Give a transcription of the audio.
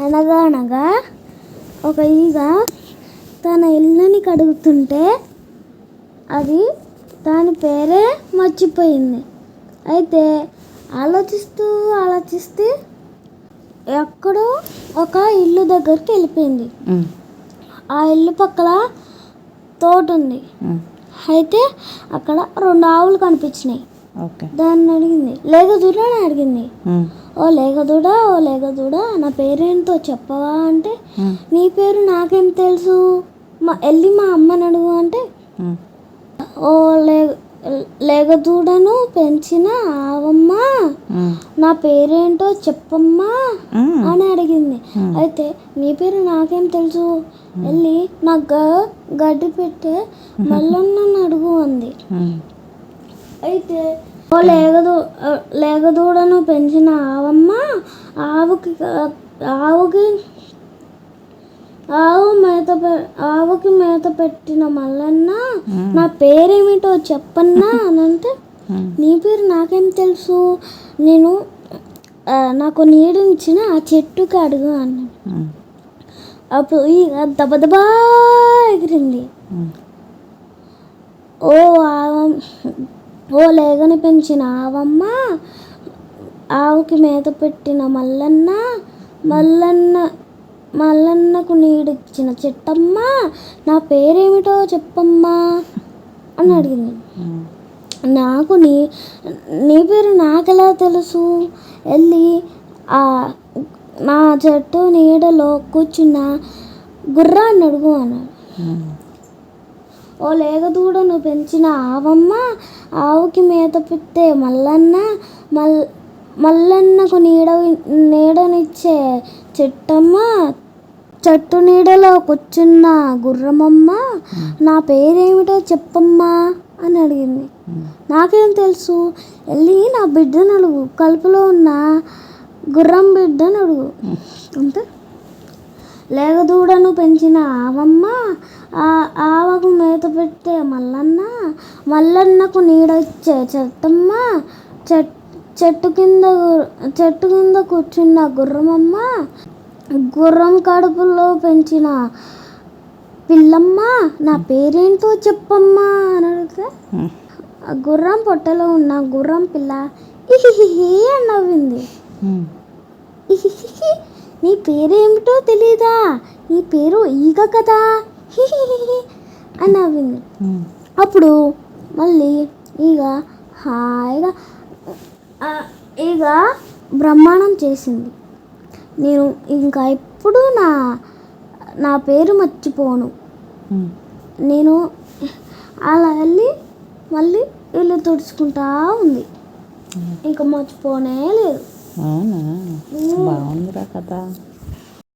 అనగా ఒక ఈగ తన ఇల్లుని కడుగుతుంటే అది దాని పేరే మర్చిపోయింది. అయితే ఆలోచిస్తూ ఎక్కడో ఒక ఇల్లు దగ్గరికి వెళ్ళిపోయింది. ఆ ఇల్లు పక్కల తోట ఉంది. అయితే అక్కడ 2 ఆవులు కనిపించినాయి. దాన్ని అడిగింది, లేగదూడని అడిగింది, ఓ లేగదూడ నా పేరేంటో చెప్పవా అంటే, నీ పేరు నాకేం తెలుసు, వెళ్ళి మా అమ్మని అడుగు అంటే, ఓ లేగదూడను పెంచిన ఆవమ్మ నా పేరేంటో చెప్పమ్మా అని అడిగింది. అయితే నీ పేరు నాకేం తెలుసు, వెళ్ళి నాకు గడ్డి పెట్టే మల్లన్నని అడుగు అంది. అయితే ఓ లేగదూడను పెంచిన ఆవమ్మ ఆవుకి మేత పెట్టిన మల్లన్న నా పేరేమిటో చెప్పన్నా అని అంటే, నీ పేరు నాకేం తెలుసు, నేను నాకు నీడనిచ్చిన ఆ చెట్టుకి అడుగు అన్నాడు. అప్పుడు ఇక దబదబా ఎగిరింది. ఓ లేగని పెంచిన ఆవమ్మ, ఆవుకి మేత పెట్టిన మల్లన్నకు నీడిచ్చిన చెట్టమ్మ నా పేరేమిటో చెప్పమ్మా అని అడిగింది. నాకు నీ పేరు నాకెలా తెలుసు, వెళ్ళి నా చెట్టు నీడలో కూర్చున్న గుర్రాన్ని అడుగు అన్నాడు. ఓ లేగదూడను పెంచిన ఆవమ్మ, ఆవుకి మేత పెట్టే మల్లన్నకు నీడనిచ్చే చెట్టమ్మ, చెట్టు నీడలో కూర్చున్న గుర్రమమ్మ నా పేరేమిటో చెప్పమ్మా అని అడిగింది. నాకేం తెలుసు, వెళ్ళి నా బిడ్డను అడుగు, కలుపులో ఉన్న గుర్రం బిడ్డను అడుగు అంటే, లేగదూడను పెంచిన ఆవమ్మ, ఆవకు మేత పెట్టే మల్లన్నకు నీడ ఇచ్చే చెట్టమ్మ, చెట్టు కింద కూర్చున్న గుర్రమమ్మ, గుర్రం కడుపులో పెంచిన పిల్లమ్మ నా పేరేంటో చెప్పమ్మా అని అడిగితే, గుర్రం పొట్టలో ఉన్న గుర్రం పిల్ల ఇహిహి అని నవ్వింది. ఇహిహి, నీ పేరేమిటో తెలీదా, నీ పేరు ఈగ కదా హిహిహి అని నవ్వింది. అప్పుడు మళ్ళీ ఈగ బ్రహ్మాండం చేసింది. నేను ఇంకా ఎప్పుడు నా పేరు మర్చిపోను. నేను అలా వెళ్ళి మళ్ళీ ఇల్లు తుడుచుకుంటా ఉంది. ఇంకా మర్చిపోనే లేదు. అవునా, బాగుందిరా కథ.